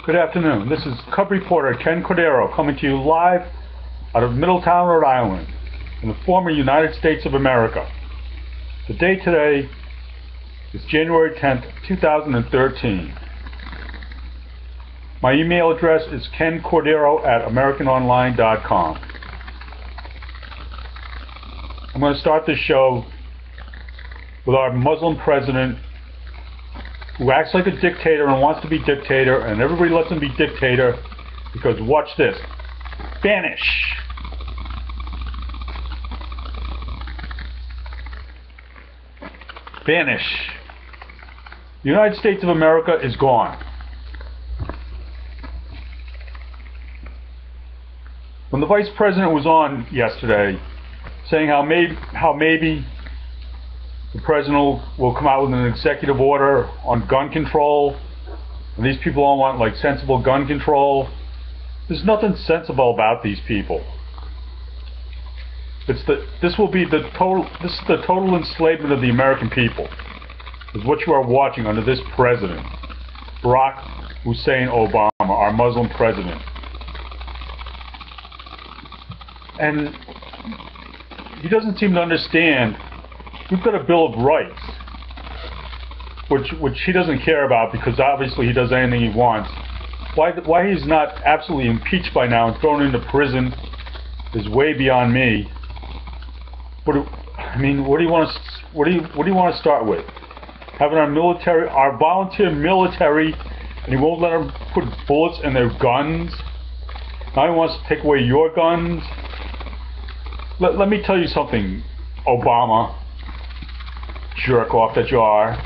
Good afternoon. This is Cub reporter Ken Cordero coming to you live out of Middletown, Rhode Island, in the former United States of America. The date today is January 10th, 2013. My email address is kencordero@americanonline.com. I'm going to start this show with our Muslim president who acts like a dictator and wants to be dictator, and everybody lets him be dictator because, watch this, banish. Banish. The United States of America is gone. When the vice president was on yesterday saying how maybe the president will come out with an executive order on gun control, and these people all want like sensible gun control. There's nothing sensible about these people. This is the total enslavement of the American people, is what you are watching under this president, Barack Hussein Obama, our Muslim president. And he doesn't seem to understand. We've got a Bill of Rights, which he doesn't care about because obviously he does anything he wants. Why he's not absolutely impeached by now and thrown into prison is way beyond me. What do you want to start with? Having our volunteer military, and he won't let them put bullets in their guns. Now he wants to take away your guns. Let me tell you something, Obama. Jerk off that you are.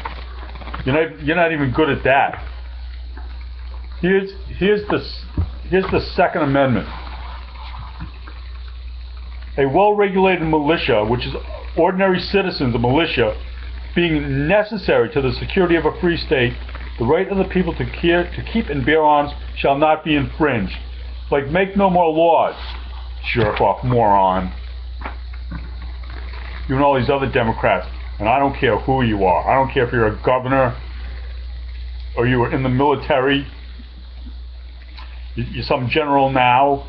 You're not even good at that. Here's the Second Amendment. A well-regulated militia, which is ordinary citizens, a militia, being necessary to the security of a free state, the right of the people to keep and bear arms shall not be infringed. Like, make no more laws. Jerk off, moron. You and all these other Democrats. And I don't care who you are. I don't care if you're a governor or you were in the military. You're some general now.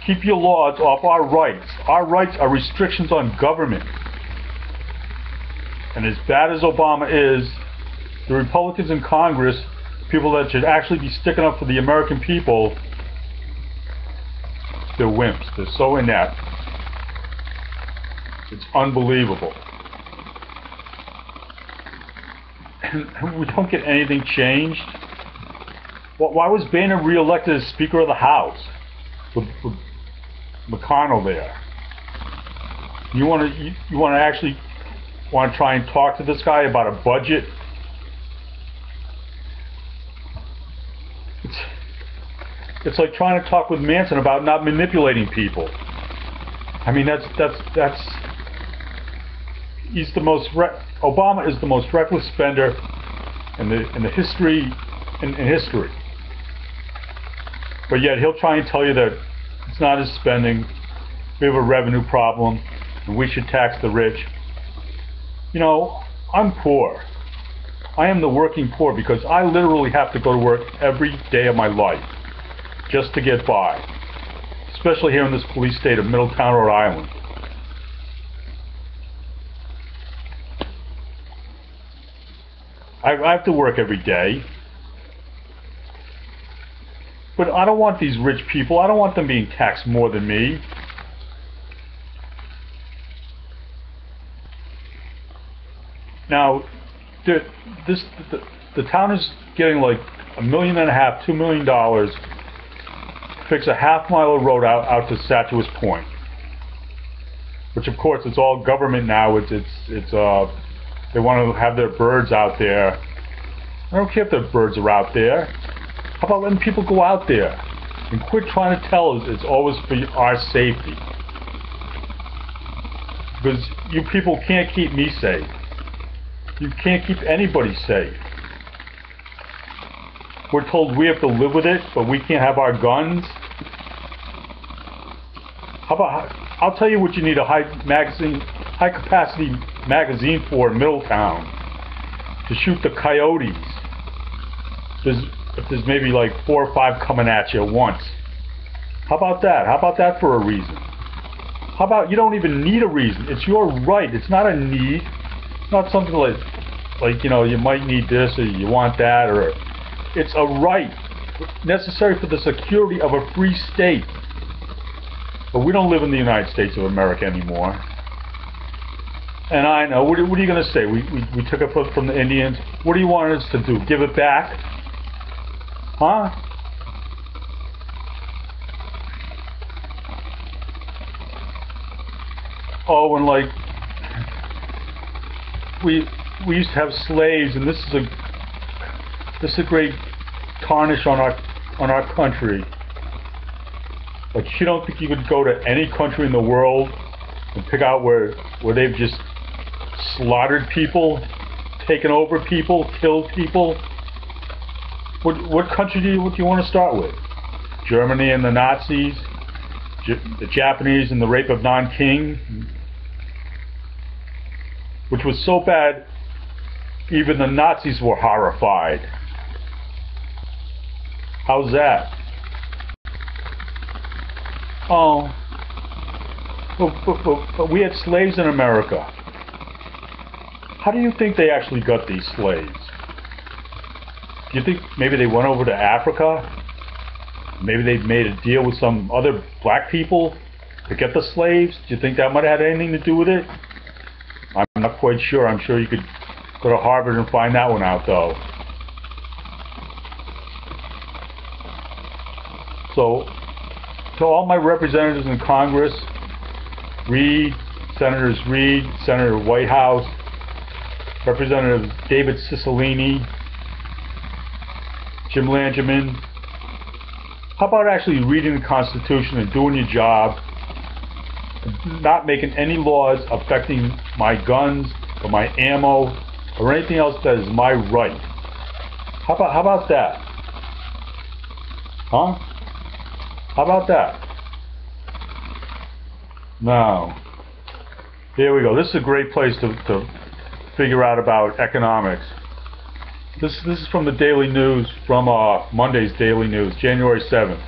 Keep your laws off our rights. Our rights are restrictions on government. And as bad as Obama is, the Republicans in Congress, people that should actually be sticking up for the American people, they're wimps. They're so inept. It's unbelievable. And we don't get anything changed. Why was Boehner re-elected as Speaker of the House with McConnell there? You want to try and talk to this guy about a budget? It's like trying to talk with Manson about not manipulating people. I mean, Obama is the most reckless spender in history. But yet he'll try and tell you that it's not his spending. We have a revenue problem, and we should tax the rich. You know, I'm poor. I am the working poor because I literally have to go to work every day of my life just to get by, especially here in this police state of Middletown, Rhode Island. I have to work every day. But I don't want these rich people, I don't want them being taxed more than me. Now, the town is getting like $1.5 million, $2 million to fix a half-mile of road out to Statuus Point. Which, of course, it's all government now. They want to have their birds out there. I don't care if their birds are out there. How about letting people go out there and quit trying to tell us it's always for our safety? Because you people can't keep me safe. You can't keep anybody safe. We're told we have to live with it, but we can't have our guns. How about, I'll tell you what you need a high capacity magazine for in Middletown. to shoot the coyotes. If there's maybe like 4 or 5 coming at you at once. How about that? How about that for a reason? How about you don't even need a reason? It's your right. It's not a need. It's not something like you know, you might need this or you want that, or it's a right necessary for the security of a free state. But we don't live in the United States of America anymore. And I know, what are you going to say? We took it from the Indians. What do you want us to do? Give it back? Huh? Oh, and like, we used to have slaves, and this is a great tarnish on our country. Like, you don't think you could go to any country in the world and pick out where they've just slaughtered people, taken over people, killed people? What country do you want to start with? Germany and the Nazis, the Japanese and the rape of Nanking, which was so bad even the Nazis were horrified. How's that? Oh, but we had slaves in America. How do you think they actually got these slaves? Do you think maybe they went over to Africa? Maybe they made a deal with some other black people to get the slaves? Do you think that might have had anything to do with it? I'm not quite sure. I'm sure you could go to Harvard and find that one out, though. So, to all my representatives in Congress, Senators Reid, Senator Whitehouse, Representative David Cicilline, Jim Langerman, how about actually reading the Constitution and doing your job, and not making any laws affecting my guns or my ammo or anything else that is my right? How about that? Huh? How about that? Now, here we go. This is a great place to figure out about economics. This is from the Daily News, from Monday's Daily News, January 7th.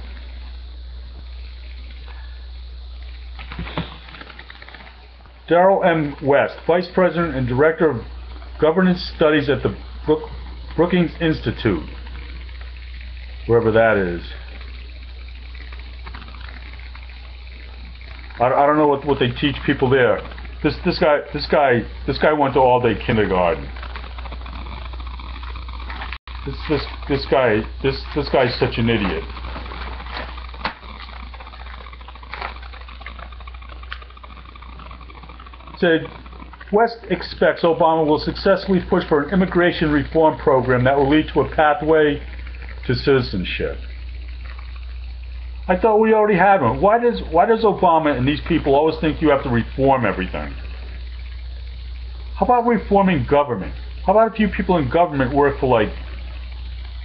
Darrell M. West, Vice President and Director of Governance Studies at the Brookings Institute, wherever that is. I don't know what they teach people there. This guy went to all-day kindergarten. This guy's such an idiot. Said West expects Obama will successfully push for an immigration reform program that will lead to a pathway to citizenship. I thought we already had one. Why does Obama and these people always think you have to reform everything? How about reforming government? How about if you people in government work for like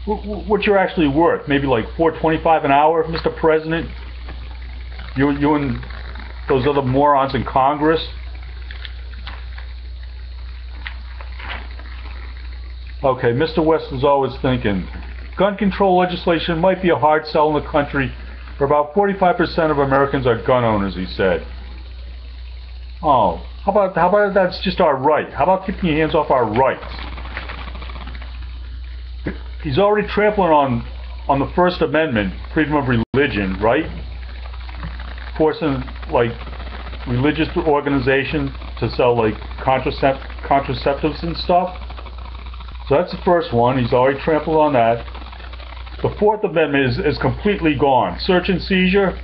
what you're actually worth? Maybe like $4.25 an hour, Mr. President? You and those other morons in Congress? Okay, Mr. West is always thinking gun control legislation might be a hard sell in the country, where about 45% of Americans are gun owners, he said. Oh, how about that's just our right? How about keeping your hands off our rights? He's already trampling on the First Amendment, freedom of religion, right? Forcing like religious organizations to sell like contraceptives and stuff. So that's the first one. He's already trampled on that. The Fourth Amendment is completely gone. Search and seizure,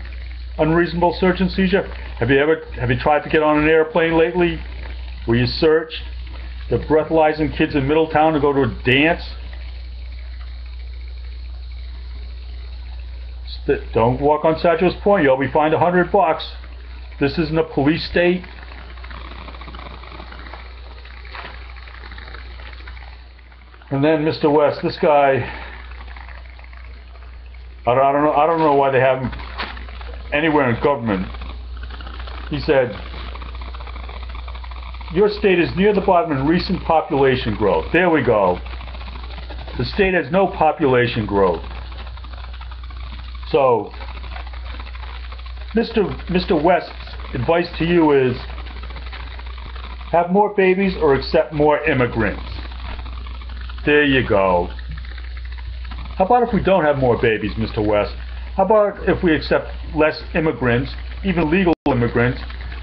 unreasonable search and seizure. Have you tried to get on an airplane lately where you searched the breathalyzing kids in Middletown to go to a dance? Don't walk on Satchels Point. You'll be fined $100. This isn't a police state. And then Mr. West, this guy, I don't know why they have him anywhere in government. He said your state is near the bottom in recent population growth. There we go. The state has no population growth. So, Mr. West's advice to you is, have more babies or accept more immigrants. There you go. How about if we don't have more babies, Mr. West? How about if we accept less immigrants, even legal immigrants?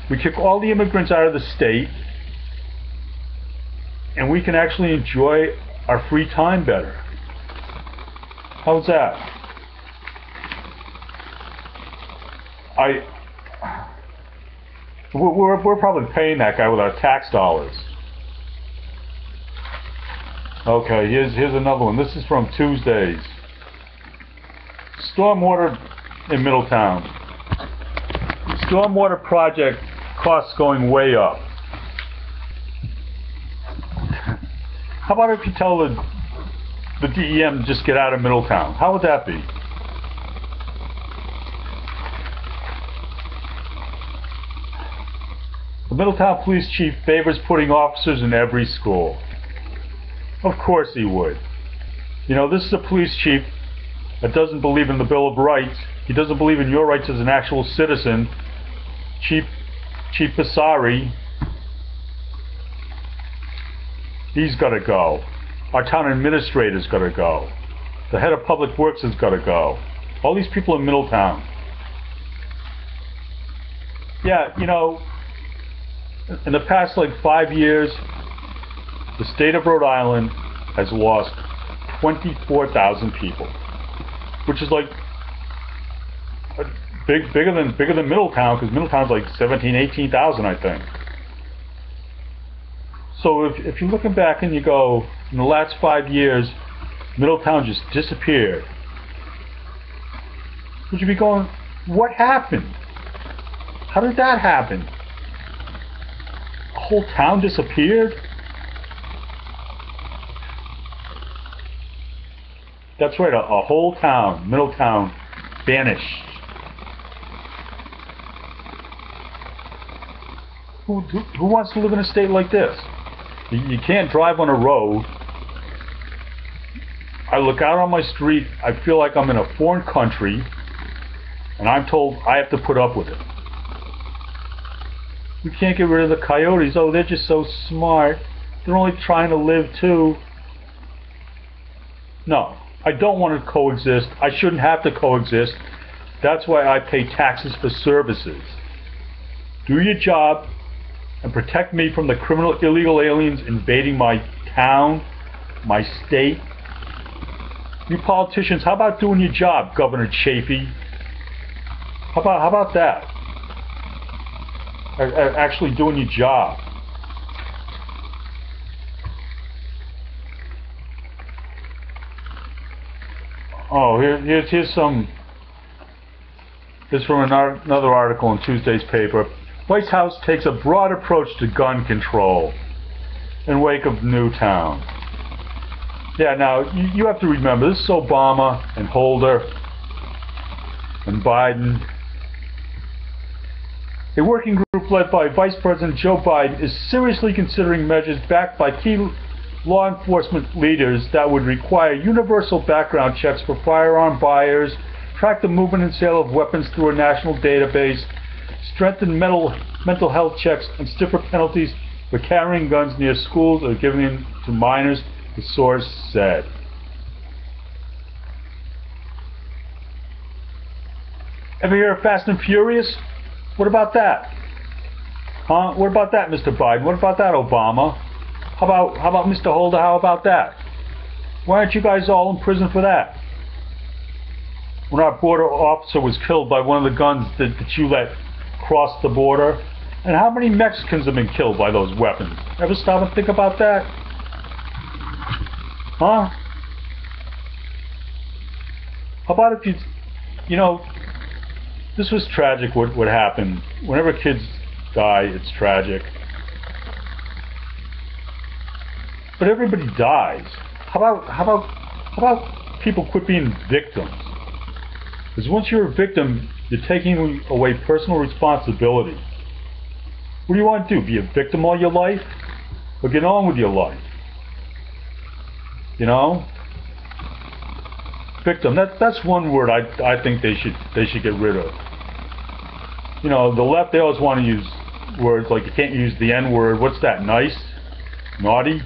We kick all the immigrants out of the state, and we can actually enjoy our free time better. How's that? We're probably paying that guy with our tax dollars. Okay, here's another one. This is from Tuesdays. Stormwater in Middletown. Stormwater project costs going way up. How about if you tell the DEM to just get out of Middletown? How would that be? The Middletown police chief favors putting officers in every school. Of course he would. You know, this is a police chief that doesn't believe in the Bill of Rights. He doesn't believe in your rights as an actual citizen. Chief Passari, he's got to go. Our town administrator's got to go. The head of public works has got to go. All these people in Middletown. Yeah, you know, in the past like 5 years, the state of Rhode Island has lost 24,000 people, which is like bigger than Middletown, because Middletown's like 17,000, 18,000, I think. So if you're looking back and you go, in the last 5 years, Middletown just disappeared, would you be going, what happened? How did that happen? A whole town disappeared? That's right, a whole town, Middletown, vanished. Who wants to live in a state like this? You can't drive on a road. I look out on my street, I feel like I'm in a foreign country, and I'm told I have to put up with it. We can't get rid of the coyotes. Oh, they're just so smart. They're only trying to live too. No, I don't want to coexist. I shouldn't have to coexist. That's why I pay taxes for services. Do your job and protect me from the criminal illegal aliens invading my town, my state. You politicians, how about doing your job, Governor Chafee? How about that? Actually doing your job. Oh, here's some. This is from another article in Tuesday's paper. White House takes a broad approach to gun control in wake of Newtown. Yeah, now you have to remember, this is Obama and Holder and Biden. A working group led by Vice President Joe Biden is seriously considering measures backed by key law enforcement leaders that would require universal background checks for firearm buyers, track the movement and sale of weapons through a national database, strengthen mental health checks, and stiffer penalties for carrying guns near schools or giving them to minors, the source said. Ever hear of Fast and Furious? What about that? Huh? What about that, Mr. Biden? What about that, Obama? How about Mr. Holder? How about that? Why aren't you guys all in prison for that? When our border officer was killed by one of the guns that you let cross the border, and how many Mexicans have been killed by those weapons? Ever stop and think about that? Huh? How about if you know, this was tragic what happened. Whenever kids die, it's tragic. But everybody dies. How about people quit being victims? Because once you're a victim, you're taking away personal responsibility. What do you want to do? Be a victim all your life? Or get on with your life? You know? Victim. That's one word I think they should get rid of. You know, the left, they always want to use words like you can't use the N-word. What's that? Nice? Naughty?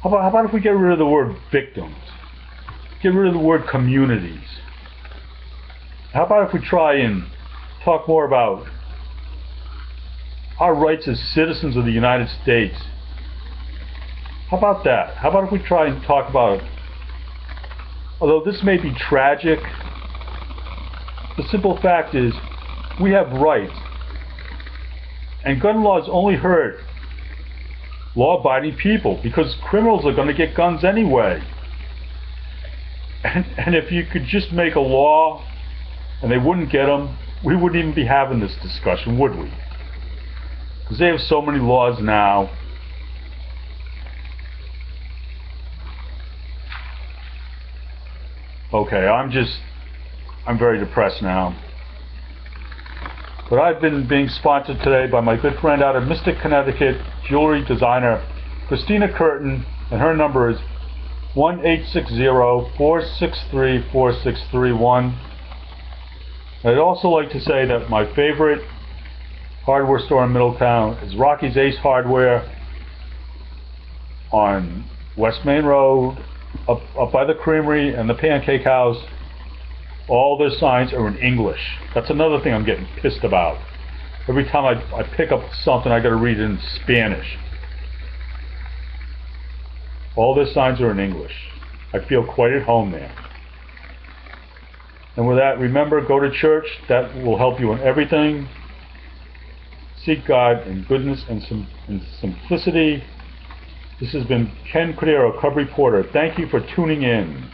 How about if we get rid of the word victims? Get rid of the word communities? How about if we try and talk more about our rights as citizens of the United States? How about that? How about if we try and talk about, although this may be tragic, the simple fact is we have rights. And gun laws only hurt law-abiding people because criminals are going to get guns anyway. And if you could just make a law and they wouldn't get them, we wouldn't even be having this discussion, would we? Because they have so many laws now. Okay, I'm very depressed now. But I've been being sponsored today by my good friend out of Mystic, Connecticut, jewelry designer Christina Curtin, and her number is 1-860-463-4631. I'd also like to say that my favorite hardware store in Middletown is Rocky's Ace Hardware on West Main Road, up by the Creamery and the Pancake House. All their signs are in English. That's another thing I'm getting pissed about. Every time I pick up something, I got to read it in Spanish. All their signs are in English. I feel quite at home there. And with that, remember, go to church. That will help you in everything. Seek God in goodness and simplicity. This has been Ken Cordero, Cub Reporter. Thank you for tuning in.